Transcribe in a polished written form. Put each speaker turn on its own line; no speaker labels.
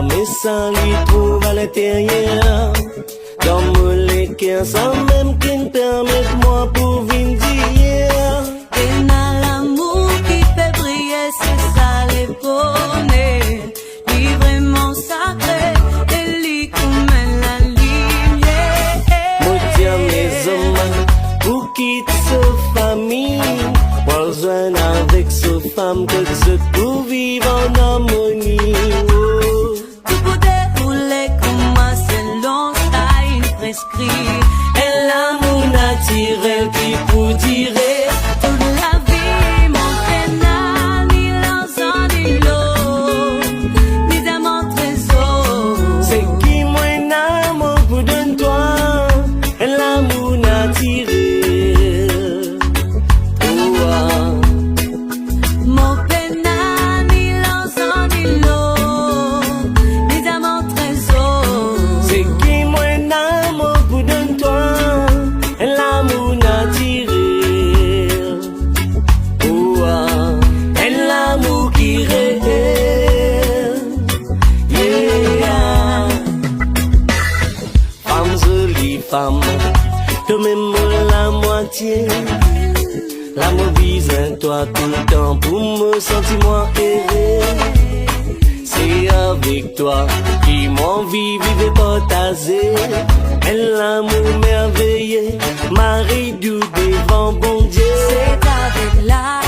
Mais sans lui trouve à l'intérieur dans mon cœur sans même qu'il permette moi pour venir dire.
Et n'a l'amour qui fait briller, c'est ça les bonheurs. Lui vraiment sacré, et lui comme la lumière.
Moi tiens mes hommes pour quitter sa famille, pour rejoindre avec sa femme que ce pour vivre en harmonie.
Et l'amour naturel qui pour dire toute la vie, mon pénal, ni l'encens, ni l'eau, ni dans mon trésor.
C'est qui moi l'amour pour donner toi, et l'amour naturel.
Mon pénal, ni l'encens, ni l'eau, ni dans mon trésor.
C'est qui moi l'amour pour donner toi, et l'amour naturel. Et l'amour qui réel. Yeah. Femme jolie, femme, de même la moitié. L'amour vise en toi tout le temps pour me sentir moi erré. C'est avec toi qui m'envie vivre partager. Et l'amour merveilleux, Marie du devant bon Dieu.
C'est avec la